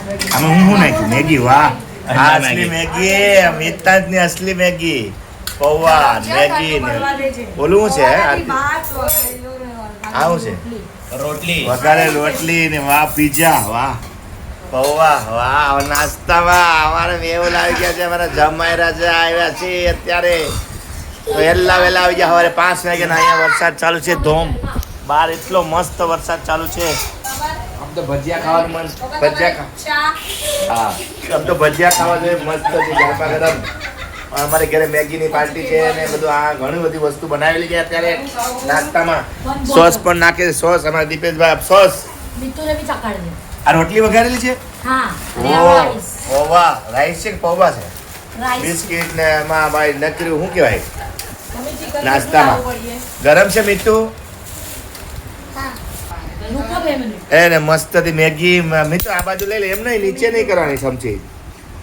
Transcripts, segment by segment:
આમાં હું નાખ્યું મેગી વાહ આ અસલી મેગી મિતાજની અસલી મેગી પૌવા મેગી ને ઓલું છે આવું છે રોટલી વઘારે રોટલી ને વાહ પીઝા વાહ પૌવા વાહ નાસ્તામાં અમારે એવું લાવી ગયા છે અમારા જમાઈ રાજા આવ્યા છે અત્યારે વહેલા વહેલા આવી ગયા સવારે 5 વાગ્યા અહીંયા વરસાદ ચાલુ છે ધોમ બહાર એટલો મસ્ત વરસાદ ચાલુ છે આમ તો ભજીયા ખાવાનું મન ભજીયા હા આમ તો ભજીયા ખાવા જોઈએ મસ્ત છે ગરમા ગરમ અમારે ઘરે મેગીની પાર્ટી છે ને બધું આ ઘણી બધી વસ્તુ બનાવેલી છે અત્યારે નાસ્તામાં સોસ પણ નાખે સોસ અમારા દીપેશભાઈ સોસ આ રોટલી વઘારેલી છે ઓ વાહ રાઈસ છે કે પૌવા છે બિસ્કિટ ને એમાં ભાઈ નકર્યું શું કહેવાય નાસ્તામાં ગરમ છે મીઠું એને મસ્ત હતી મેગી મીઠું આ બાજુ લઈ લે એમ નહીં નીચે નહીં કરવાની સમજી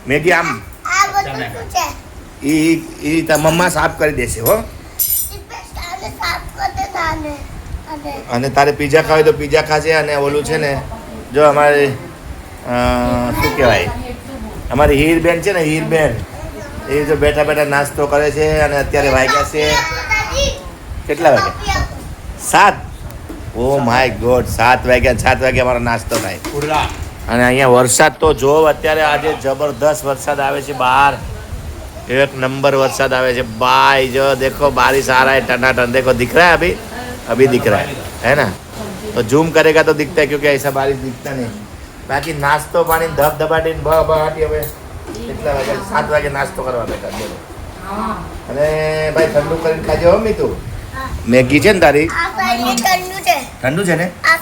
મેગી આમ ઈ મમ્મા સાફ કરી દેશે હો અને તારે પીઝા ખાવે તો પીઝા ખાશે અને ઓલું છે ને જો અમારે શું કહેવાય અમારી હીરબેન છે ને હીરબેન એ જો બેઠા બેઠા નાસ્તો કરે છે અને અત્યારે વાગ્યા છે કેટલા વાગ્યા 7 ઓ માય ગોડ 7 વાગ્યા 7 વાગે અમારો નાસ્તો થાય અને અહીંયા વરસાદ તો જો અત્યારે આજે જબરદસ્ત વરસાદ આવે છે બહાર एक नंबर वरसाद आवे छे भाई जो देखो बारिश आ रहा है टनाटन देखो दिख रहा है अभी दिख रहा है ना तो जूम करेगा तो दिखता है क्योंकि ऐसा बारिश दिखता नहीं बाकी नाश्तो पानी धबधबाटी बहाटी હવે કેટલા વાગે 7 વાગે નાસ્તો કરવા બેઠા બોલો અને ભાઈ ઠંડુ કરીને ખાજો હો મીતુ મેગી છે ને તારી ઠંડુ છે ને આ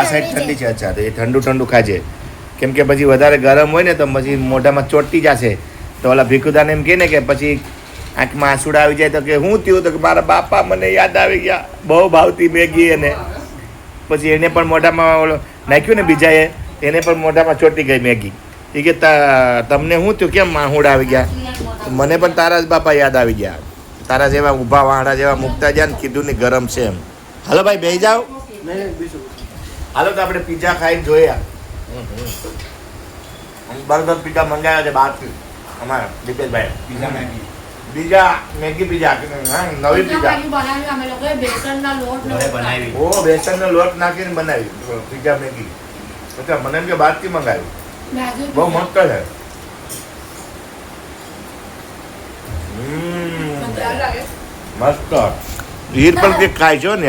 સાઈડ ઠંડી છે અચ્છા તો એ ઠંડુ ઠંડુ ખાજે કેમ કે પછી વધારે ગરમ હોય ને તો પછી મોઢામાં ચોટી જશે તો ઓલા ભીખુદાને એમ કહે ને કે પછી આંખમાં આંસુડા આવી જાય તો કે શું થયું તો કે મારા બાપા મને યાદ આવી ગયા બહુ ભાવતી મેગી એને પછી એને પણ મોઢામાં ઓલો નાખ્યું ને બીજાએ એને પણ મોઢામાં ચોટી ગઈ મેગી એ કે તમને શું થયું કેમ આંસુડા આવી ગયા મને પણ તારા જ બાપા યાદ આવી ગયા તારા જેવા ઊભા વાંડા જેવા મૂકતા ગયા ને કીધું ને ગરમ છે એમ હાલો ભાઈ બેસી જાઓ હાલો તો આપણે પીઝા ખાઈને જોયા બર્ગર પીઝા મંગાવ્યા છે બહારથી અમારા દીપેશભાઈ બીજા મેગી પીઝા નવી પીઝા ઓ બેસનનો લોટ નાખીને બનાવી પીઝા મેગી અચ્છા મને એમ કે બહારથી મંગાવ્યું બહુ મસ્ત છે મસ્ત હીર પણ કેક ખાય છો ને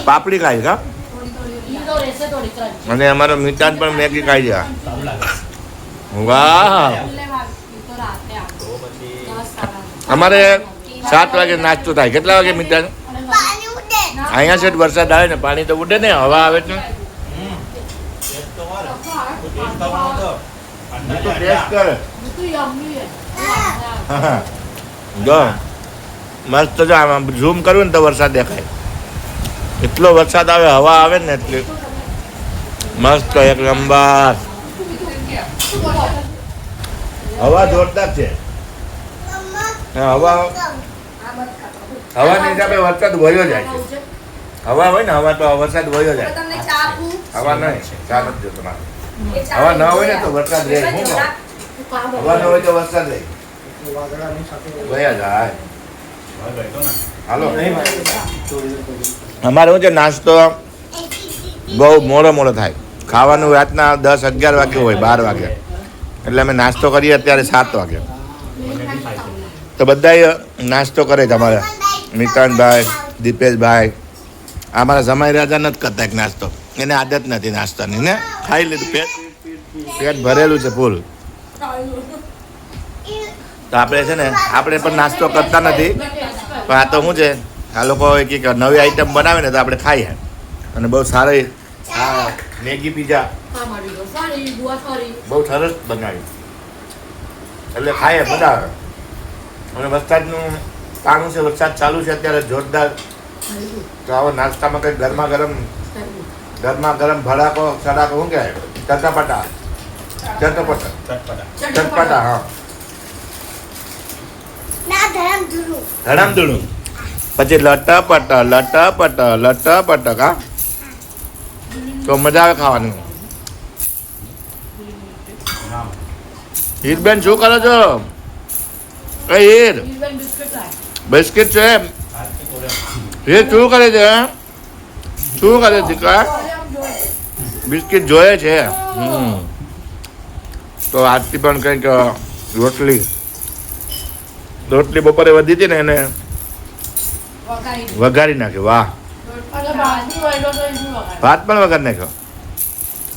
પાપડી ખાય કા અને અમારો મિતાન પણ મેગી ખાઈ જાય વાહ અમારે 7 વાગે નાસ્તો થાય કેટલા વાગે મિતાન અહીંયા સેટ વરસાદ આવે ને પાણી તો ઉડે ને હવા આવે છે જો મસ્ત જો આમ ઝૂમ કરવું ને તો વરસાદ દેખાય એટલો વરસાદ આવે હવા આવે ને એટલે મસ્ત એક નંબર હવા જોરદાર છે હવાની હિસાબે વરસાદ વયો જાય છે હવા હોય ને હવા તો વરસાદ વયો જાય હવા નહીં ચા નથી જોતો તમારે હવા ન હોય ને તો વરસાદ રહે હવા ન હોય તો વરસાદ રહે વયા જાય હાલો અમારે શું છે નાસ્તો બહુ મોડો થાય ખાવાનું રાતના 10-11 વાગે હોય 12 વાગે એટલે અમે નાસ્તો કરીએ અત્યારે 7 વાગે તો બધા નાસ્તો કરે છે અમારે મિતાનભાઈ દીપેશભાઈ અમારા જમાઈ રાજા નથી કરતા એક નાસ્તો એને આદત નથી નાસ્તાની ને ખાઈ લીધું પેટ ભરેલું છે ફૂલ તો આપણે છે ને આપણે પણ નાસ્તો કરતા નથી પણ આ તો શું છે આ લોકો કે નવી આઈટમ બનાવે ને તો આપણે ખાઈએ અને બહુ સારી આ મેગી પીઝા બહુ સરસ બનાવી એટલે ખાઈએ બધા અને વરસાદનું પાણું છે વરસાદ ચાલુ છે અત્યારે જોરદાર તો આવો નાસ્તામાં કંઈક ગરમા ગરમ ભડાકો સડાકો શું કહેવાય ચટપટા હા ધડામધૂળું પછી લટપટ કા તો મજા આવે ખાવાની. હીરબેન શું કરો છો? હીર બિસ્કિટ છે. હીર શું કરે છે? શું કરે દીકરા? બિસ્કિટ જોઈએ છે. તો આજથી પણ કંઈક રોટલી બપોરે વધી હતી ને એને વઘારી નાખ્યો. વાહ, ભાત પણ વઘાર નાખ્યો.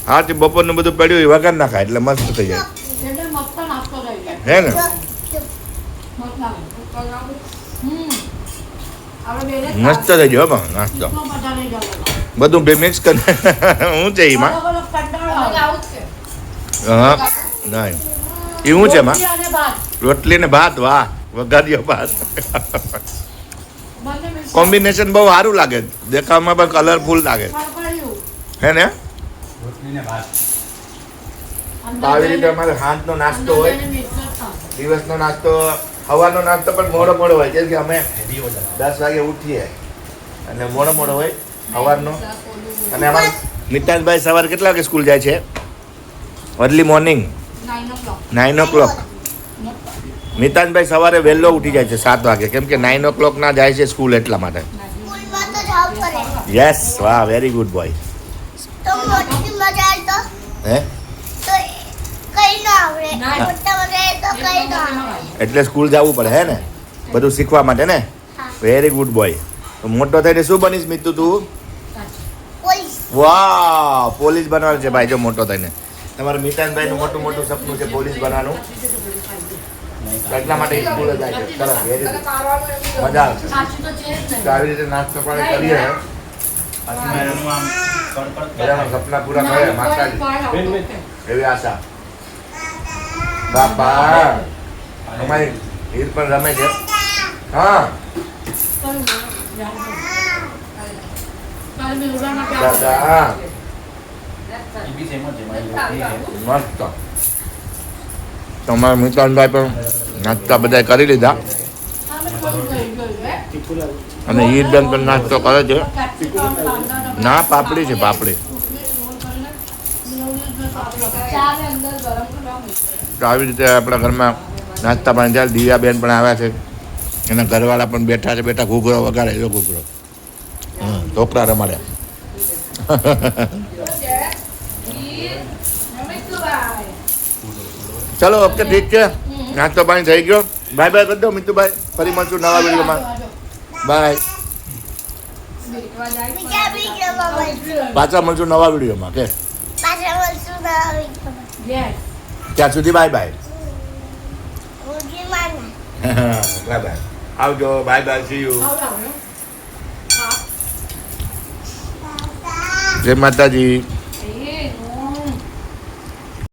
હા, તે બપોરનું બધું પડ્યું એ વઘાર નાખાય એટલે મસ્ત થઈ જાય. હે ને મસ્ત થઈ ગયો પણ નાસ્તો બધું બે મિક્સ કરી. હું છે એમાં? હા નહીં, એ શું છે એમાં? રોટલી ને ભાત. વાહ, વઘાર્યો ભાત. કોમ્બિનેશન બહુ સારું લાગે, દેખાવમાં પણ કલરફુલ લાગે. હે ને આવી રીતે અમારે સાંજનો નાસ્તો હોય, દિવસનો નાસ્તો, સવારનો નાસ્તો પણ મોડો હોય, કેમ કે અમે 10 વાગે ઉઠીએ અને મોડો હોય સવારનો. અને અમારે મિતાનભાઈ સવારે કેટલા વાગે સ્કૂલ જાય છે? Early morning 9 o'clock. મિતાનભાઈ સવારે વહેલો ઉઠી જાય છે 7 વાગે, કેમ કે 9 o'clock ના જાય છે સ્કૂલ, એટલા માટે. યસ, વાહ, વેરી ગુડ બોય. હે એટલે સ્કૂલ જવું પડે હે ને, બધું શીખવા માટે ને. Very good boy. તો મોટો થઈને શું બનીશ મિત્તુ તું? વાહ, પોલીસ બનવાનું છે ભાઈ. જો મોટો થઈને તમારા મિતાનભાઈ નું મોટું સપનું છે પોલીસ બનવાનું, એટલા માટે સ્કૂલે જાય છે. સરસ, વેરી ગુડ, મજા આવશે. તો આવી રીતે નાસ્તો પાણી કરીએ, સપના પૂરા કરે માતાજી, એવી આશા. બાપા અમારી હીર પણ રમે છે. હા દાદા મસ્ત. તમારા મિતાનભાઈ પણ નાસ્તા બધા કરી લીધા અને હીરબેન પણ નાસ્તો કરે છે. ના, પાપડી છે, પાપડી. તો આવી રીતે આપણા ઘરમાં નાસ્તા પાણી ચાલે. દિવ્યાબેન પણ આવ્યા છે, એના ઘરવાળા પણ બેઠા છે. બેઠા ઘૂઘરો વગાડે છે, ઘૂઘરો. ઢોકળા રમાડ્યા. ચલો, ઓકે, ઠીક છે. નાસ્તો પાણી થઈ ગયો. બાય બાય કરી દો મિતુભાઈ. ફરી મળશું નવા વિડીયોમાં. બાય. પાછા મળશું નવા વિડીયોમાં. કે ત્યાં સુધી બાય બાય. Bye bye. આવજો. Bye bye. See you. જય માતાજી.